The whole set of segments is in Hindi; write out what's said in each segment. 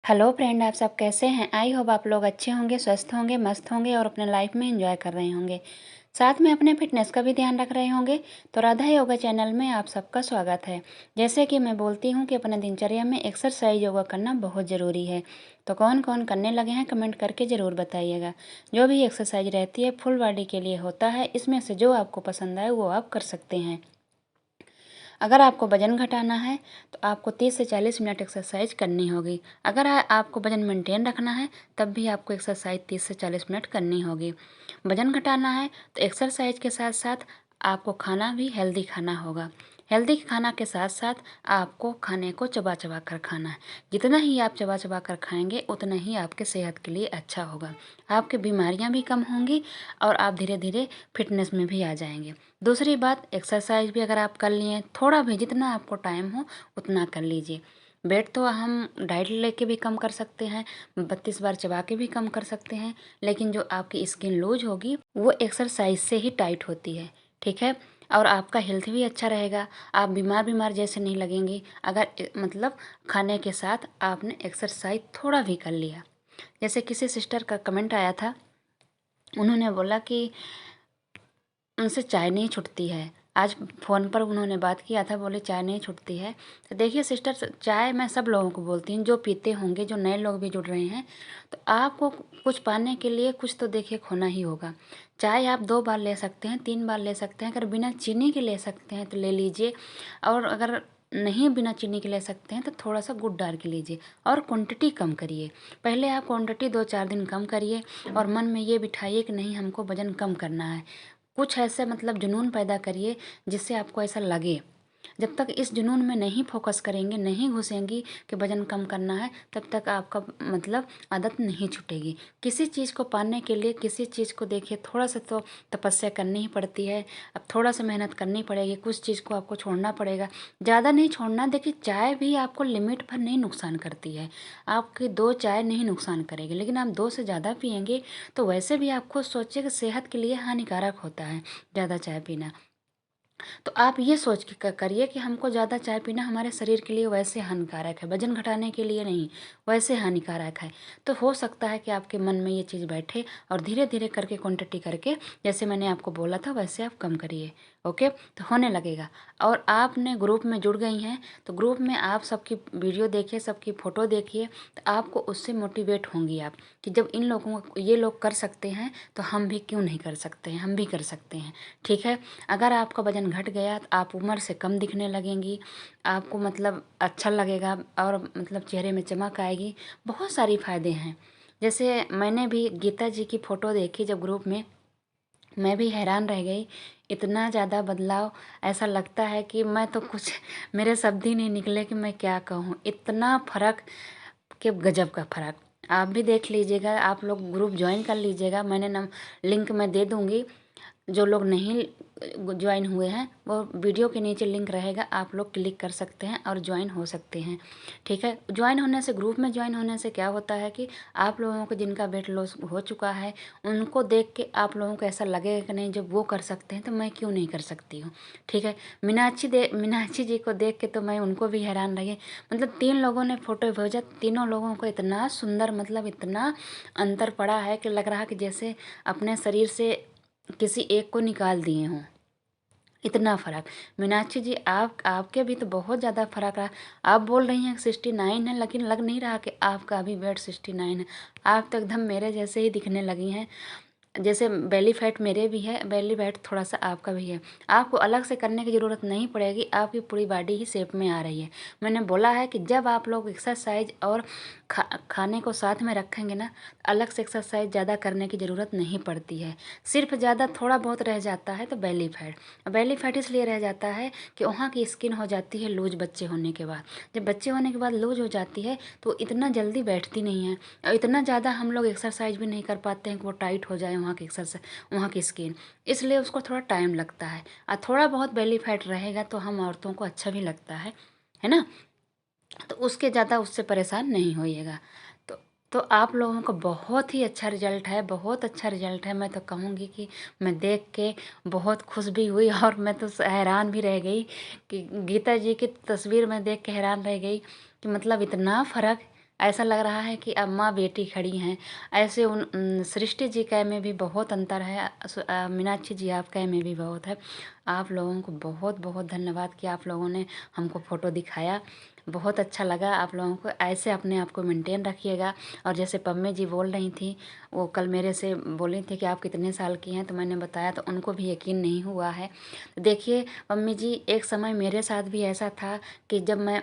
हेलो फ्रेंड, आप सब कैसे हैं। आई होप आप लोग अच्छे होंगे, स्वस्थ होंगे, मस्त होंगे और अपने लाइफ में एंजॉय कर रहे होंगे। साथ में अपने फिटनेस का भी ध्यान रख रहे होंगे। तो राधा योगा चैनल में आप सबका स्वागत है। जैसे कि मैं बोलती हूं कि अपने दिनचर्या में एक्सरसाइज योगा करना बहुत ज़रूरी है। तो कौन कौन करने लगे हैं कमेंट करके ज़रूर बताइएगा। जो भी एक्सरसाइज रहती है फुल बॉडी के लिए होता है। इसमें से जो आपको पसंद आए वो आप कर सकते हैं। अगर आपको वज़न घटाना है तो आपको 30 से 40 मिनट एक्सरसाइज करनी होगी। अगर आपको वज़न मेंटेन रखना है तब भी आपको एक्सरसाइज 30 से 40 मिनट करनी होगी। वज़न घटाना है तो एक्सरसाइज के साथ साथ आपको खाना भी हेल्दी खाना होगा। हेल्दी खाना के साथ साथ आपको खाने को चबा चबा कर खाना है। जितना ही आप चबा चबा कर खाएंगे उतना ही आपके सेहत के लिए अच्छा होगा। आपकी बीमारियां भी कम होंगी और आप धीरे धीरे फिटनेस में भी आ जाएंगे। दूसरी बात, एक्सरसाइज भी अगर आप कर लिए थोड़ा भी, जितना आपको टाइम हो उतना कर लीजिए। वेट तो हम डाइट लेके भी कम कर सकते हैं, 32 बार चबा के भी कम कर सकते हैं, लेकिन जो आपकी स्किन लूज होगी वो एक्सरसाइज से ही टाइट होती है। ठीक है। और आपका हेल्थ भी अच्छा रहेगा। आप बीमार बीमार जैसे नहीं लगेंगी अगर मतलब खाने के साथ आपने एक्सरसाइज थोड़ा भी कर लिया। जैसे किसी सिस्टर का कमेंट आया था, उन्होंने बोला कि उनसे चाय नहीं छूटती है। आज फ़ोन पर उन्होंने बात किया था, बोले चाय नहीं छूटती है। तो देखिए सिस्टर, चाय मैं सब लोगों को बोलती हूँ जो पीते होंगे, जो नए लोग भी जुड़ रहे हैं, तो आपको कुछ पाने के लिए कुछ तो देखिए खोना ही होगा। चाय आप 2 बार ले सकते हैं, 3 बार ले सकते हैं। अगर बिना चीनी के ले सकते हैं तो ले लीजिए, और अगर नहीं बिना चीनी के ले सकते हैं तो थोड़ा सा गुड़ डाल के लीजिए और क्वांटिटी कम करिए। पहले आप क्वांटिटी 2-4 दिन कम करिए और मन में ये बिठाइए कि नहीं, हमको वज़न कम करना है। कुछ ऐसे जुनून पैदा करिए जिससे आपको ऐसा लगे। जब तक इस जुनून में नहीं फोकस करेंगे, नहीं घुसेंगी कि वज़न कम करना है, तब तक आपका आदत नहीं छूटेगी। किसी चीज़ को पाने के लिए, किसी चीज़ को देखिए थोड़ा सा तो तपस्या करनी ही पड़ती है। अब थोड़ा सा मेहनत करनी पड़ेगी, कुछ चीज़ को आपको छोड़ना पड़ेगा। ज़्यादा नहीं छोड़ना। देखिए चाय भी आपको लिमिट पर नहीं नुकसान करती है। आपकी 2 चाय नहीं नुकसान करेगी, लेकिन आप 2 से ज़्यादा पियेंगे तो वैसे भी आप खुद सोचिए कि सेहत के लिए हानिकारक होता है ज़्यादा चाय पीना। तो आप ये सोच के करिए कि हमको ज़्यादा चाय पीना हमारे शरीर के लिए वैसे हानिकारक है, वज़न घटाने के लिए नहीं, वैसे हानिकारक है। तो हो सकता है कि आपके मन में ये चीज़ बैठे और धीरे धीरे करके क्वांटिटी करके, जैसे मैंने आपको बोला था वैसे आप कम करिए। ओके, तो होने लगेगा। और आपने ग्रुप में जुड़ गई हैं तो ग्रुप में आप सबकी वीडियो देखिए, सबकी फ़ोटो देखिए, तो आपको उससे मोटिवेट होंगी आप कि जब इन लोगों को, ये लोग कर सकते हैं तो हम भी क्यों नहीं कर सकते हैं, हम भी कर सकते हैं। ठीक है। अगर आपका वज़न घट गया तो आप उम्र से कम दिखने लगेंगी। आपको अच्छा लगेगा और चेहरे में चमक आएगी। बहुत सारी फ़ायदे हैं। जैसे मैंने भी गीता जी की फ़ोटो देखी जब ग्रुप में, मैं भी हैरान रह गई। इतना ज़्यादा बदलाव, ऐसा लगता है कि मैं तो कुछ मेरे शब्द ही नहीं निकले कि मैं क्या कहूँ। इतना फ़र्क कि गजब का फ़र्क। आप भी देख लीजिएगा, आप लोग ग्रुप ज्वाइन कर लीजिएगा। मैंने लिंक मैं दे दूँगी। जो लोग नहीं ज्वाइन हुए हैं वो वीडियो के नीचे लिंक रहेगा, आप लोग क्लिक कर सकते हैं और ज्वाइन हो सकते हैं। ठीक है। ज्वाइन होने से, ग्रुप में ज्वाइन होने से क्या होता है कि आप लोगों को जिनका वेट लॉस हो चुका है उनको देख के आप लोगों को ऐसा लगेगा कि नहीं, जब वो कर सकते हैं तो मैं क्यों नहीं कर सकती हूँ। ठीक है। मीनाक्षी जी को देख के तो मैं उनको भी हैरान रही। 3 लोगों ने फ़ोटो भेजा, तीनों लोगों को इतना सुंदर, इतना अंतर पड़ा है कि लग रहा कि जैसे अपने शरीर से किसी एक को निकाल दिए हों। इतना फ़र्क। मीनाक्षी जी, आपके भी तो बहुत ज़्यादा फ़र्क रहा। आप बोल रही हैं 69 है, लेकिन लग नहीं रहा कि आपका अभी वेट 69 है। आप तो एकदम मेरे जैसे ही दिखने लगी हैं। जैसे बेली फैट मेरे भी है, बेली फैट थोड़ा सा आपका भी है। आपको अलग से करने की ज़रूरत नहीं पड़ेगी, आपकी पूरी बॉडी ही शेप में आ रही है। मैंने बोला है कि जब आप लोग एक्सरसाइज और खाने को साथ में रखेंगे ना, अलग से एक्सरसाइज ज़्यादा करने की ज़रूरत नहीं पड़ती है। सिर्फ ज़्यादा थोड़ा बहुत रह जाता है तो बेली फैट इसलिए रह जाता है कि वहाँ की स्किन हो जाती है लूज बच्चे होने के बाद। जब बच्चे होने के बाद लूज हो जाती है तो इतना जल्दी बैठती नहीं है, और इतना ज़्यादा हम लोग एक्सरसाइज भी नहीं कर पाते हैं कि वो टाइट हो जाए वहाँ की एक्सरसाइज, वहाँ की स्किन। इसलिए उसको थोड़ा टाइम लगता है। और थोड़ा बहुत बेली फैट रहेगा तो हम औरतों को अच्छा भी लगता है ना। तो उसके ज़्यादा उससे परेशान नहीं होइएगा। तो तो आप लोगों को बहुत ही अच्छा रिजल्ट है, बहुत अच्छा रिजल्ट है। मैं तो कहूँगी कि मैं देख के बहुत खुश भी हुई और मैं तो हैरान भी रह गई कि गीता जी की तस्वीर में देख के हैरान रह गई कि इतना फ़र्क। ऐसा लग रहा है कि अब माँ बेटी खड़ी हैं। ऐसे सृष्टि जी कह में भी बहुत अंतर है, मीनाक्षी जी आप कह में भी बहुत है। आप लोगों को बहुत बहुत धन्यवाद कि आप लोगों ने हमको फ़ोटो दिखाया, बहुत अच्छा लगा। आप लोगों को ऐसे अपने आप को मेंटेन रखिएगा। और जैसे पम्मे जी बोल रही थी, वो कल मेरे से बोली थी कि आप कितने साल की हैं, तो मैंने बताया तो उनको भी यकीन नहीं हुआ है। देखिए पम्मी जी, एक समय मेरे साथ भी ऐसा था कि जब मैं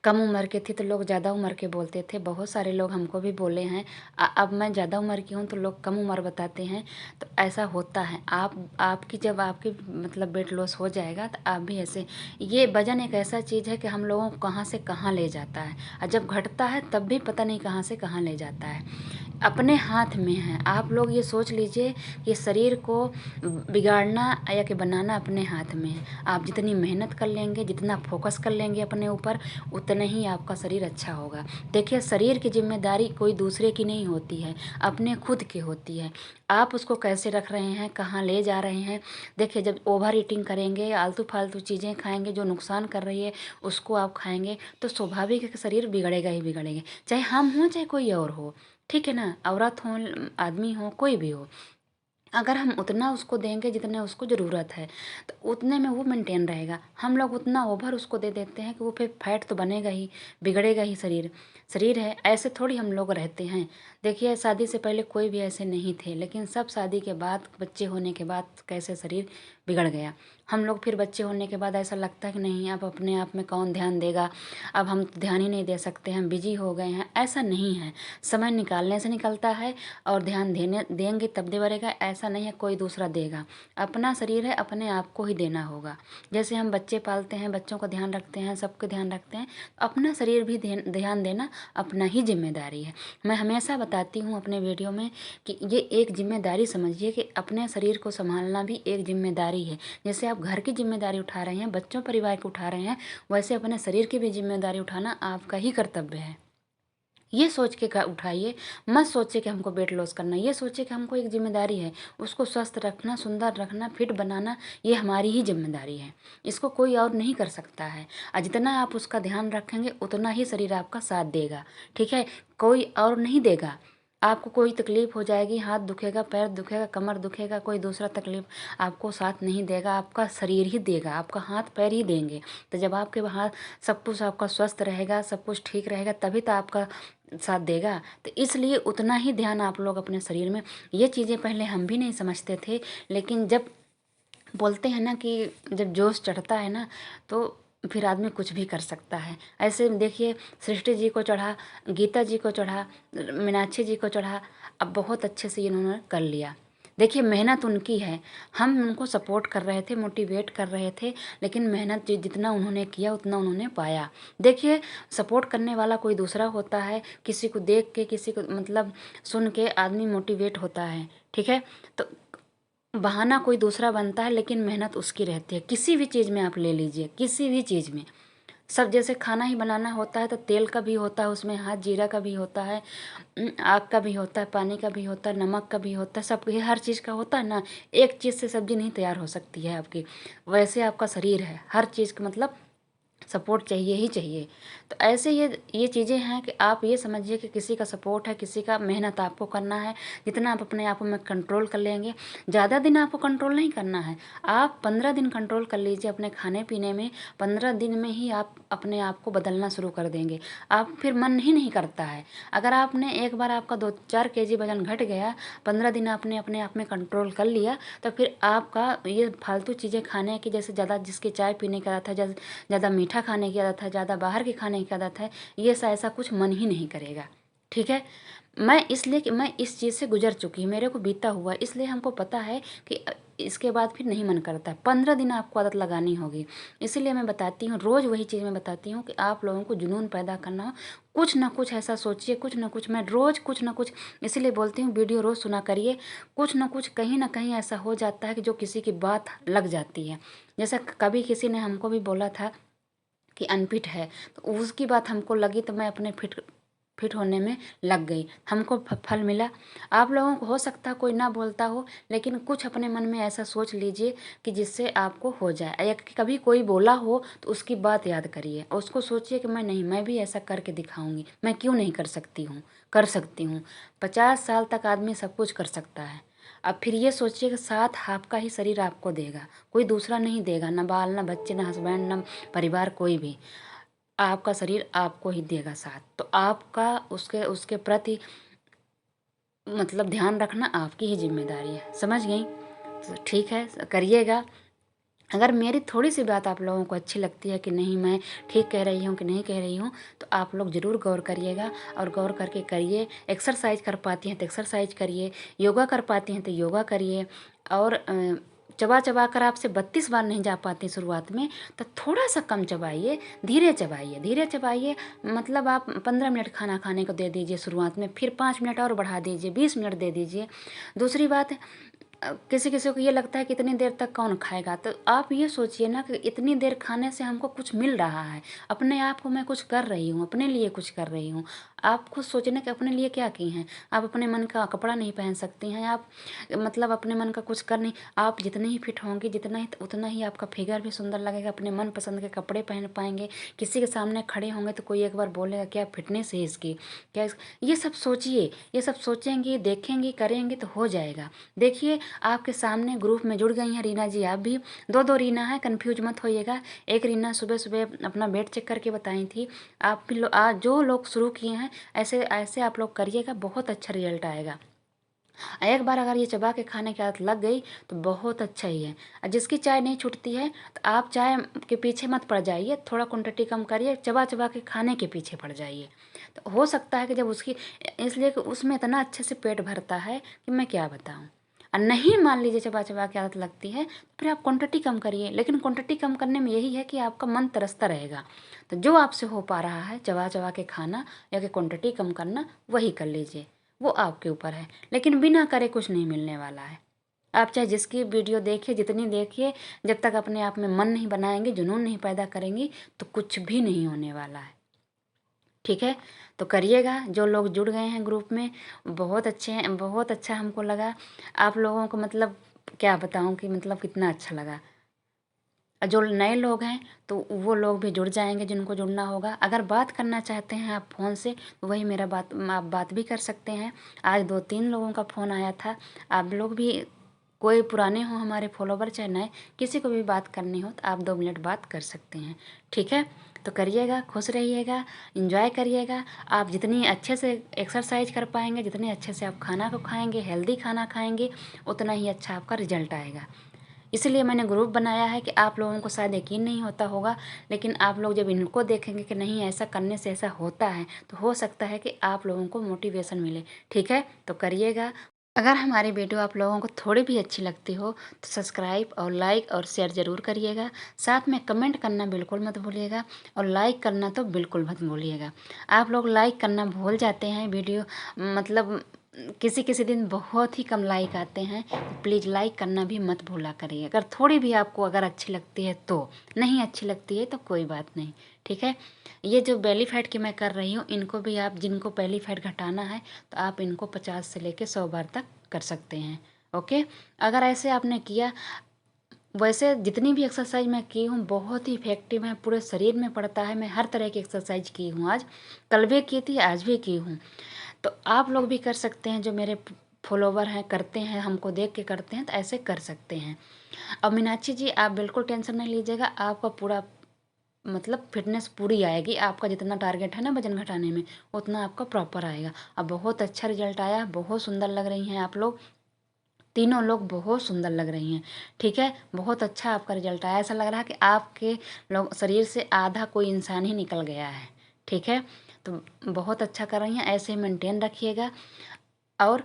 कम उम्र की थी तो लोग ज़्यादा उम्र के बोलते थे। बहुत सारे लोग हमको भी बोले हैं। अब मैं ज़्यादा उम्र की हूँ तो लोग कम उम्र बताते हैं। तो ऐसा होता है। आपकी जब आपकी मतलब वेट लॉस हो जाएगा तो आप भी ऐसे, ये वज़न एक ऐसा चीज़ है कि हम लोगों को कहाँ से कहाँ ले जाता है, और जब घटता है तब भी पता नहीं कहाँ से कहाँ ले जाता है। अपने हाथ में है। आप लोग ये सोच लीजिए कि शरीर को बिगाड़ना या कि बनाना अपने हाथ में है। आप जितनी मेहनत कर लेंगे, जितना फोकस कर लेंगे अपने ऊपर, उतना ही आपका शरीर अच्छा होगा। देखिए शरीर की जिम्मेदारी कोई दूसरे की नहीं होती है, अपने खुद की होती है। आप उसको कैसे रख रहे हैं, कहाँ ले जा रहे हैं। देखिए जब ओवर ईटिंग करेंगे, आलतू फालतू चीज़ें खाएंगे जो नुकसान कर रही है, उसको आप खाएंगे तो स्वाभाविक है कि शरीर बिगड़ेगा ही बिगड़ेगा, चाहे हम हों चाहे कोई और हो। ठीक है ना, औरत हो आदमी हो कोई भी हो, अगर हम उतना उसको देंगे जितने उसको ज़रूरत है तो उतने में वो मेंटेन रहेगा। हम लोग उतना ओवर उसको दे देते हैं कि वो फिर फैट तो बनेगा ही, बिगड़ेगा ही शरीर। शरीर है, ऐसे थोड़ी हम लोग रहते हैं। देखिए शादी से पहले कोई भी ऐसे नहीं थे, लेकिन सब शादी के बाद, बच्चे होने के बाद कैसे शरीर बिगड़ गया। हम लोग फिर बच्चे होने के बाद ऐसा लगता है कि नहीं अब अपने आप में कौन ध्यान देगा, अब हम ध्यान ही नहीं दे सकते, हम बिजी हो गए हैं। ऐसा नहीं है, समय निकालने से निकलता है और ध्यान देने देंगे तब दे बढ़ेगा। ऐसा नहीं है कोई दूसरा देगा, अपना शरीर है अपने आप को ही देना होगा। जैसे हम बच्चे पालते हैं, बच्चों का ध्यान रखते हैं, सबका ध्यान रखते हैं, अपना शरीर भी ध्यान देना अपना ही जिम्मेदारी है। मैं हमेशा बताती हूँ अपने वीडियो में कि ये एक जिम्मेदारी समझिए कि अपने शरीर को संभालना भी एक जिम्मेदारी है। जैसे आप घर की जिम्मेदारी उठा रहे हैं, बच्चों परिवार को उठा रहे हैं, वैसे अपने शरीर की भी जिम्मेदारी उठाना आपका ही कर्तव्य है। ये सोच के उठाइए, मत सोचिए कि हमको वेट लॉस करना है, ये सोचिए कि हमको एक जिम्मेदारी है, उसको स्वस्थ रखना, सुंदर रखना, फिट बनाना, ये हमारी ही जिम्मेदारी है। इसको कोई और नहीं कर सकता है। और जितना आप उसका ध्यान रखेंगे उतना ही शरीर आपका साथ देगा। ठीक है, कोई और नहीं देगा। आपको कोई तकलीफ हो जाएगी, हाथ दुखेगा, पैर दुखेगा, कमर दुखेगा, कोई दूसरा तकलीफ आपको साथ नहीं देगा, आपका शरीर ही देगा, आपका हाथ पैर ही देंगे। तो जब आपके हाथ सब कुछ आपका स्वस्थ रहेगा, सब कुछ ठीक रहेगा, तभी तो आपका साथ देगा। तो इसलिए उतना ही ध्यान आप लोग अपने शरीर में, ये चीज़ें पहले हम भी नहीं समझते थे, लेकिन जब बोलते हैं ना कि जब जोश चढ़ता है ना तो फिर आदमी कुछ भी कर सकता है। ऐसे देखिए सृष्टि जी को चढ़ा, गीता जी को चढ़ा, मीनाक्षी जी को चढ़ा, अब बहुत अच्छे से इन्होंने कर लिया। देखिए मेहनत उनकी है, हम उनको सपोर्ट कर रहे थे, मोटिवेट कर रहे थे, लेकिन मेहनत जितना उन्होंने किया उतना उन्होंने पाया। देखिए सपोर्ट करने वाला कोई दूसरा होता है, किसी को देख के, किसी को मतलब सुन के आदमी मोटिवेट होता है। ठीक है, तो बहाना कोई दूसरा बनता है, लेकिन मेहनत उसकी रहती है। किसी भी चीज़ में आप ले लीजिए, किसी भी चीज़ में, सब जैसे खाना ही बनाना होता है तो तेल का भी होता है, उसमें हाथ जीरा का भी होता है, आग का भी होता है, पानी का भी होता है, नमक का भी होता है, सब ये हर चीज़ का होता है ना। एक चीज़ से सब्जी नहीं तैयार हो सकती है आपकी। वैसे आपका शरीर है, हर चीज़ का मतलब सपोर्ट चाहिए ही चाहिए। तो ऐसे ये चीज़ें हैं कि आप ये समझिए कि किसी का सपोर्ट है, किसी का मेहनत आपको करना है। जितना आप अपने आप में कंट्रोल कर लेंगे, ज़्यादा दिन आपको कंट्रोल नहीं करना है। आप 15 दिन कंट्रोल कर लीजिए अपने खाने पीने में, 15 दिन में ही आप अपने आप को बदलना शुरू कर देंगे। आप फिर मन ही नहीं करता है। अगर आपने एक बार आपका 2-4 केजी वजन घट गया, 15 दिन आपने अपने आप में कंट्रोल कर लिया, तो फिर आपका ये फालतू चीज़ें खाने की, जैसे ज़्यादा जिसकी चाय पीने की आदत है, ज़्यादा मीठा खाने की आदत है, ज़्यादा बाहर के खाने की आदत है, ये ऐसा कुछ मन ही नहीं करेगा। ठीक है, मैं इसलिए कि मैं इस चीज़ से गुजर चुकी हूँ, मेरे को बीता हुआ, इसलिए हमको पता है कि इसके बाद फिर नहीं मन करता है। 15 दिन आपको आदत लगानी होगी। इसीलिए मैं बताती हूँ, रोज़ वही चीज़ मैं बताती हूँ कि आप लोगों को जुनून पैदा करना हो, कुछ ना कुछ ऐसा सोचिए, कुछ ना कुछ, मैं रोज़ कुछ ना कुछ, इसीलिए बोलती हूँ वीडियो रोज़ सुना करिए। कुछ ना कुछ कहीं ना कहीं ऐसा हो जाता है कि जो किसी की बात लग जाती है। जैसा कभी किसी ने हमको भी बोला था कि अनफिट है, तो उसकी बात हमको लगी तो मैं अपने फिट होने में लग गई, हमको फल मिला। आप लोगों को हो सकता है कोई ना बोलता हो, लेकिन कुछ अपने मन में ऐसा सोच लीजिए कि जिससे आपको हो जाए, या कभी कोई बोला हो तो उसकी बात याद करिए और उसको सोचिए कि मैं भी ऐसा करके दिखाऊंगी, मैं क्यों नहीं कर सकती हूँ, कर सकती हूँ। 50 साल तक आदमी सब कुछ कर सकता है। अब फिर ये सोचिए कि साथ आपका ही शरीर आपको देगा, कोई दूसरा नहीं देगा, ना बाल, ना बच्चे, ना हस्बैंड, ना परिवार, कोई भी। आपका शरीर आपको ही देगा साथ। तो आपका उसके उसके प्रति मतलब ध्यान रखना आपकी ही जिम्मेदारी है। समझ गई? तो ठीक है, करिएगा। अगर मेरी थोड़ी सी बात आप लोगों को अच्छी लगती है कि नहीं मैं ठीक कह रही हूँ कि नहीं कह रही हूँ, तो आप लोग ज़रूर गौर करिएगा और गौर करके करिए। एक्सरसाइज कर पाती हैं तो एक्सरसाइज करिए, योगा कर पाती हैं तो योगा करिए। और चबा चबा कर आपसे 32 बार नहीं जा पाती शुरुआत में, तो थोड़ा सा कम चबाइए, धीरे चबाइए, धीरे चबाइए। मतलब आप 15 मिनट खाना खाने को दे दीजिए शुरुआत में, फिर 5 मिनट और बढ़ा दीजिए, 20 मिनट दे दीजिए। दूसरी बात, किसी किसी को ये लगता है कि इतनी देर तक कौन खाएगा, तो आप ये सोचिए ना कि इतनी देर खाने से हमको कुछ मिल रहा है, अपने आप को मैं कुछ कर रही हूँ, अपने लिए कुछ कर रही हूँ। आप खुद सोचना कि अपने लिए क्या की हैं। आप अपने मन का कपड़ा नहीं पहन सकती हैं, आप मतलब अपने मन का कुछ कर नहीं। आप जितने ही फिट होंगे, जितना ही उतना ही आपका फिगर भी सुंदर लगेगा, अपने मन पसंद के कपड़े पहन पाएंगे। किसी के सामने खड़े होंगे तो कोई एक बार बोलेगा क्या फिटनेस है इसकी, ये सब सोचिए। ये सब सोचेंगी, देखेंगी, करेंगे तो हो जाएगा। देखिए आपके सामने ग्रुप में जुड़ गई हैं रीना जी, आप भी। दो दो रीना है, कंफ्यूज मत होइएगा। एक रीना सुबह सुबह अपना वेट चेक करके बताई थी। आप भी आज जो लोग शुरू किए हैं ऐसे ऐसे आप लोग करिएगा, बहुत अच्छा रिजल्ट आएगा। एक बार अगर ये चबा के खाने की आदत लग गई तो बहुत अच्छा ही है। जिसकी चाय नहीं छूटती है तो आप चाय के पीछे मत पड़ जाइए, थोड़ा क्वांटिटी कम करिए, चबा चबा के खाने के पीछे पड़ जाइए। तो हो सकता है कि जब उसकी, इसलिए कि उसमें इतना अच्छे से पेट भरता है कि मैं क्या बताऊँ। और नहीं मान लीजिए चबा चबा की आदत लगती है, तो फिर आप क्वांटिटी कम करिए। लेकिन क्वांटिटी कम करने में यही है कि आपका मन तरसता रहेगा। तो जो आपसे हो पा रहा है चबा चबा के खाना या कि क्वांटिटी कम करना, वही कर लीजिए, वो आपके ऊपर है। लेकिन बिना करे कुछ नहीं मिलने वाला है। आप चाहे जिसकी वीडियो देखिए, जितनी देखिए, जब तक अपने आप में मन नहीं बनाएंगे, जुनून नहीं पैदा करेंगी, तो कुछ भी नहीं होने वाला है। ठीक है, तो करिएगा। जो लोग जुड़ गए हैं ग्रुप में, बहुत अच्छे हैं, बहुत अच्छा हमको लगा। आप लोगों को मतलब क्या बताऊं कि मतलब कितना अच्छा लगा। जो नए लोग हैं तो वो लोग भी जुड़ जाएंगे, जिनको जुड़ना होगा। अगर बात करना चाहते हैं आप फ़ोन से, तो वही मेरा बात, आप बात भी कर सकते हैं। आज 2-3 लोगों का फ़ोन आया था। आप लोग भी, कोई पुराने हो हमारे फॉलोवर चाहे नए, किसी को भी बात करनी हो तो आप 2 मिनट बात कर सकते हैं। ठीक है, तो करिएगा, खुश रहिएगा, इंजॉय करिएगा। आप जितनी अच्छे से एक्सरसाइज कर पाएंगे, जितने अच्छे से आप खाना को खाएंगे, हेल्दी खाना खाएंगे, उतना ही अच्छा आपका रिजल्ट आएगा। इसलिए मैंने ग्रुप बनाया है कि आप लोगों को शायद यकीन नहीं होता होगा, लेकिन आप लोग जब इनको देखेंगे कि नहीं ऐसा करने से ऐसा होता है, तो हो सकता है कि आप लोगों को मोटिवेशन मिले। ठीक है, तो करिएगा। अगर हमारी वीडियो आप लोगों को थोड़ी भी अच्छी लगती हो तो सब्सक्राइब और लाइक और शेयर ज़रूर करिएगा। साथ में कमेंट करना बिल्कुल मत भूलिएगा, और लाइक करना तो बिल्कुल मत भूलिएगा। आप लोग लाइक करना भूल जाते हैं वीडियो, मतलब किसी किसी दिन बहुत ही कम लाइक आते हैं। तो प्लीज़ लाइक करना भी मत भूला करिए। अगर थोड़ी भी आपको अगर अच्छी लगती है तो, नहीं अच्छी लगती है तो कोई बात नहीं। ठीक है, ये जो बेली फैट की मैं कर रही हूँ, इनको भी आप, जिनको बेली फैट घटाना है तो आप इनको 50 से लेकर 100 बार तक कर सकते हैं। ओके, अगर ऐसे आपने किया, वैसे जितनी भी एक्सरसाइज मैं की हूँ बहुत ही इफेक्टिव है, पूरे शरीर में पड़ता है। मैं हर तरह की एक्सरसाइज की हूँ, आज कल भी की थी, आज भी की हूँ। तो आप लोग भी कर सकते हैं, जो मेरे फॉलोवर हैं करते हैं, हमको देख के करते हैं, तो ऐसे कर सकते हैं। अब मीनाक्षी जी आप बिल्कुल टेंशन नहीं लीजिएगा, आपका पूरा मतलब फिटनेस पूरी आएगी। आपका जितना टारगेट है ना वजन घटाने में, उतना आपका प्रॉपर आएगा। अब बहुत अच्छा रिजल्ट आया, बहुत सुंदर लग रही हैं आप लोग, तीनों लोग बहुत सुंदर लग रही हैं। ठीक है, बहुत अच्छा आपका रिजल्ट आया, ऐसा लग रहा है कि आपके लोग शरीर से आधा कोई इंसान ही निकल गया है। ठीक है, तो बहुत अच्छा कर रही हैं, ऐसे मेंटेन रखिएगा। और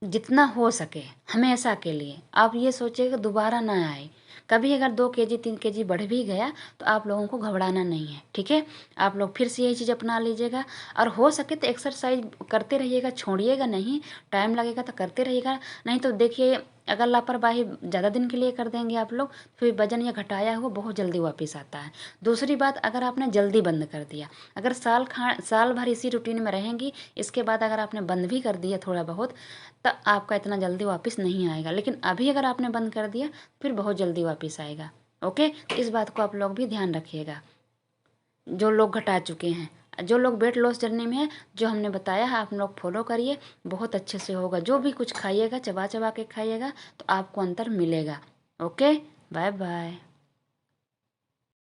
जितना हो सके हमेशा के लिए आप ये सोचिएगा दोबारा ना आए। कभी अगर 2 kg 3 kg बढ़ भी गया तो आप लोगों को घबराना नहीं है। ठीक है, आप लोग फिर से यही चीज़ अपना लीजिएगा। और हो सके तो एक्सरसाइज करते रहिएगा, छोड़िएगा नहीं। टाइम लगेगा तो करते रहिएगा, नहीं तो देखिए अगर लापरवाही ज़्यादा दिन के लिए कर देंगे आप लोग, फिर वजन या घटाया हुआ बहुत जल्दी वापस आता है। दूसरी बात, अगर आपने जल्दी बंद कर दिया, अगर साल भर इसी रूटीन में रहेंगी, इसके बाद अगर आपने बंद भी कर दिया थोड़ा बहुत, तो आपका इतना जल्दी वापस नहीं आएगा। लेकिन अभी अगर आपने बंद कर दिया, फिर बहुत जल्दी वापस आएगा। ओके, तो इस बात को आप लोग भी ध्यान रखिएगा, जो लोग घटा चुके हैं। जो लोग वेट लॉस जर्नी में है, जो हमने बताया है आप लोग फॉलो करिए, बहुत अच्छे से होगा। जो भी कुछ खाइएगा चबा चबा के खाइएगा, तो आपको अंतर मिलेगा। Okay, bye bye.